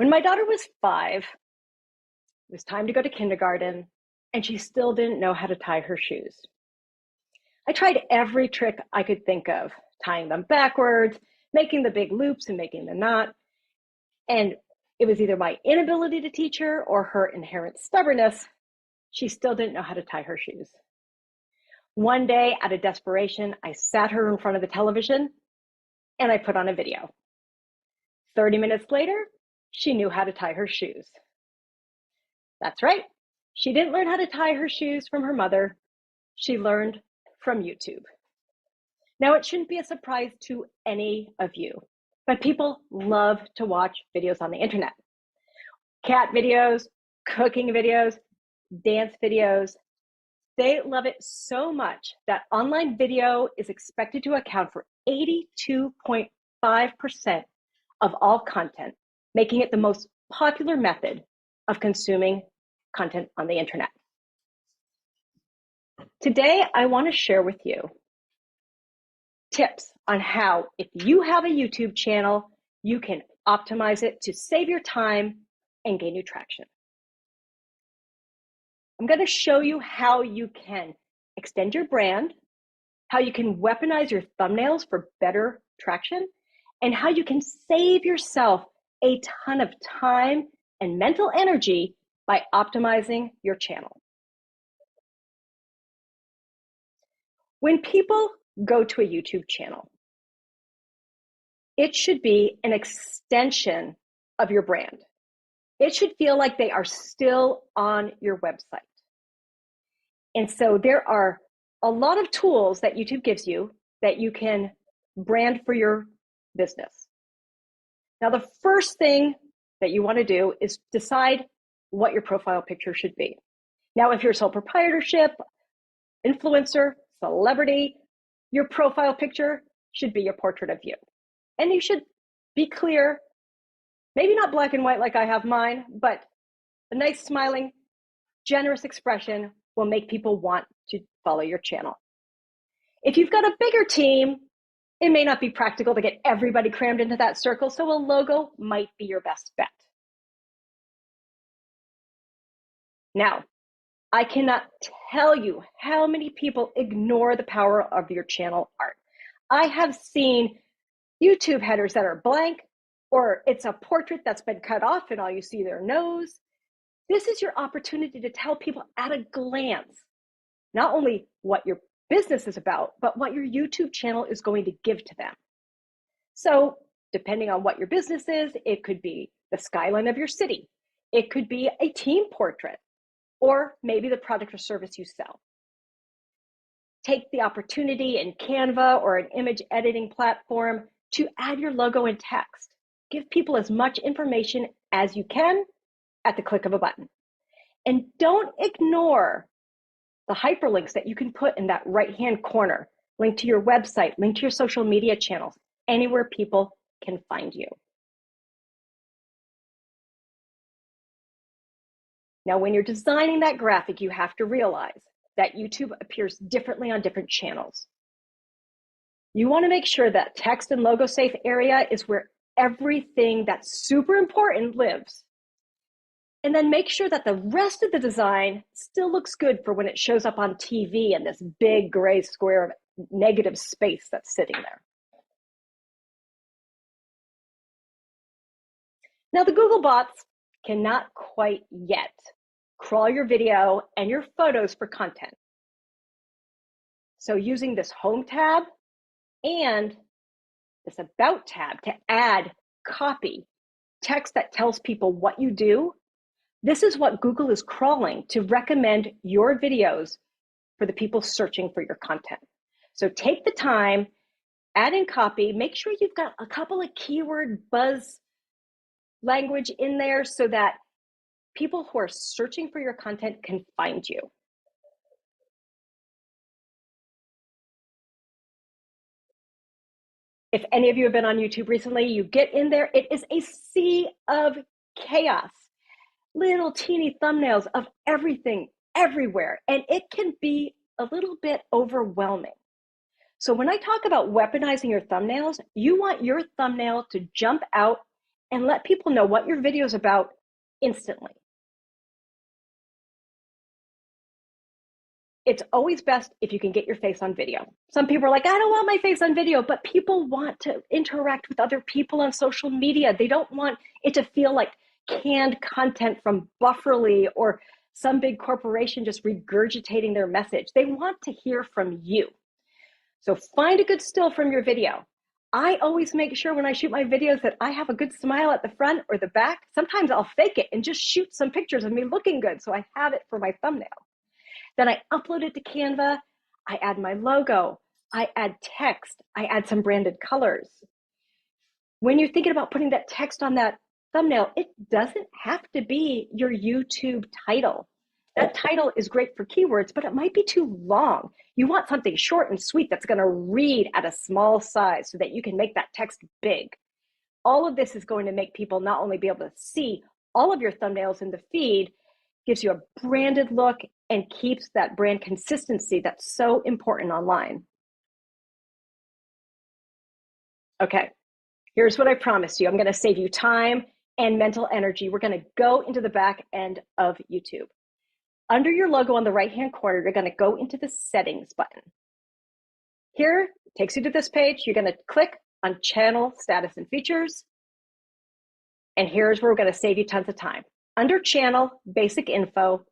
When my daughter was 5, it was time to go to kindergarten, and she still didn't know how to tie her shoes. I tried every trick I could think of, tying them backwards, making the big loops and making the knot. And it was either my inability to teach her or her inherent stubbornness. She still didn't know how to tie her shoes. One day, out of desperation, I sat her in front of the television and I put on a video. 30 minutes later, she knew how to tie her shoes. That's right. She didn't learn how to tie her shoes from her mother. She learned from YouTube. Now, it shouldn't be a surprise to any of you, but people love to watch videos on the internet. Cat videos, cooking videos, dance videos. They love it so much that online video is expected to account for 82.5% of all content, making it the most popular method of consuming content on the internet. Today, I want to share with you tips on how, if you have a YouTube channel, you can optimize it to save your time and gain you traction. I'm going to show you how you can extend your brand, how you can weaponize your thumbnails for better traction, and how you can save yourself a ton of time and mental energy by optimizing your channel. When people go to a YouTube channel, it should be an extension of your brand. It should feel like they are still on your website. And so there are a lot of tools that YouTube gives you that you can brand for your business. Now, the first thing that you want to do is decide what your profile picture should be. Now, if you're a sole proprietorship, influencer, celebrity, your profile picture should be a portrait of you. And you should be clear, maybe not black and white like I have mine, but a nice smiling, generous expression will make people want to follow your channel. If you've got a bigger team, it may not be practical to get everybody crammed into that circle, so a logo might be your best bet. Now, I cannot tell you how many people ignore the power of your channel art. I have seen YouTube headers that are blank, or it's a portrait that's been cut off and all you see their nose. This is your opportunity to tell people at a glance, not only what your business is about, but what your YouTube channel is going to give to them. So depending on what your business is, it could be the skyline of your city. It could be a team portrait, or maybe the product or service you sell. Take the opportunity in Canva or an image editing platform to add your logo and text. Give people as much information as you can at the click of a button. And don't ignore the hyperlinks that you can put in that right-hand corner. Link to your website, link to your social media channels, anywhere people can find you. Now, when you're designing that graphic, you have to realize that YouTube appears differently on different channels. You want to make sure that text and logo safe area is where everything that's super important lives. And then make sure that the rest of the design still looks good for when it shows up on TV in this big gray square of negative space that's sitting there. Now, the Google bots cannot quite yet crawl your video and your photos for content. So using this Home tab and this About tab to add copy, text that tells people what you do, this is what Google is crawling to recommend your videos for the people searching for your content. So take the time, add in copy, make sure you've got a couple of keyword buzz language in there so that people who are searching for your content can find you. If any of you have been on YouTube recently, you get in there, it is a sea of chaos. Little teeny thumbnails of everything, everywhere, and it can be a little bit overwhelming. So when I talk about weaponizing your thumbnails, you want your thumbnail to jump out and let people know what your video is about instantly. It's always best if you can get your face on video. Some people are like, I don't want my face on video, but people want to interact with other people on social media. They don't want it to feel like canned content from Bufferly or some big corporation just regurgitating their message. They want to hear from you. So find a good still from your video. I always make sure when I shoot my videos that I have a good smile at the front or the back. Sometimes I'll fake it and just shoot some pictures of me looking good so I have it for my thumbnail. Then I upload it to Canva. I add my logo. I add text. I add some branded colors. When you're thinking about putting that text on that thumbnail, it doesn't have to be your YouTube title. That title is great for keywords, but it might be too long. You want something short and sweet that's going to read at a small size so that you can make that text big. All of this is going to make people not only be able to see all of your thumbnails in the feed, gives you a branded look and keeps that brand consistency that's so important online. Okay, here's what I promised you. I'm going to save you time and mental energy. We're going to go into the back end of YouTube. Under your logo on the right-hand corner, you're going to go into the settings button. Here, it takes you to this page. You're going to click on channel status and features. And here's where we're going to save you tons of time. Under channel, basic info,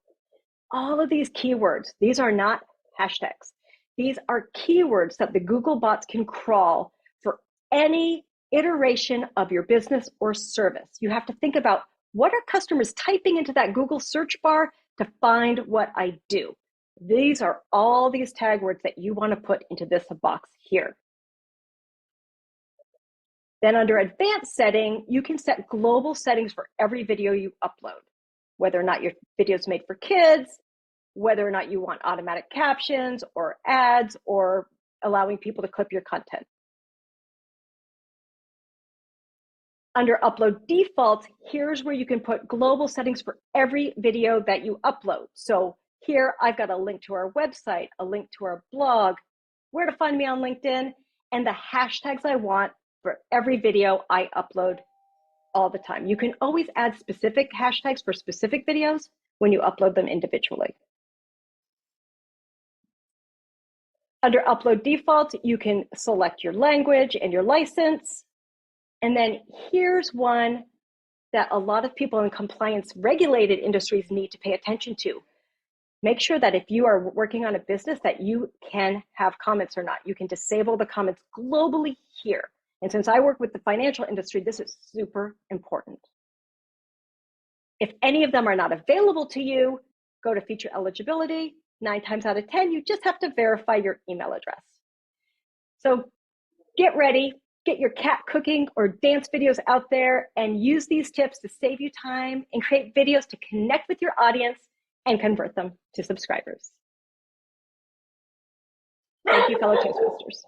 all of these keywords, these are not hashtags. These are keywords that the Google bots can crawl for any iteration of your business or service. You have to think about what are customers typing into that Google search bar to find what I do. These are all these tag words that you want to put into this box here. Then under advanced setting, you can set global settings for every video you upload, whether or not your video is made for kids, whether or not you want automatic captions or ads or allowing people to clip your content. Under upload defaults, here's where you can put global settings for every video that you upload. So here I've got a link to our website, a link to our blog, where to find me on LinkedIn, and the hashtags I want for every video I upload all the time. You can always add specific hashtags for specific videos when you upload them individually. Under upload defaults, you can select your language and your license. And then here's one that a lot of people in compliance regulated industries need to pay attention to. Make sure that if you are working on a business that you can have comments or not. You can disable the comments globally here. And since I work with the financial industry, this is super important. If any of them are not available to you, go to feature eligibility. 9 times out of 10, you just have to verify your email address. So get ready, get your cat cooking or dance videos out there and use these tips to save you time and create videos to connect with your audience and convert them to subscribers. Thank you, fellow Toastmasters.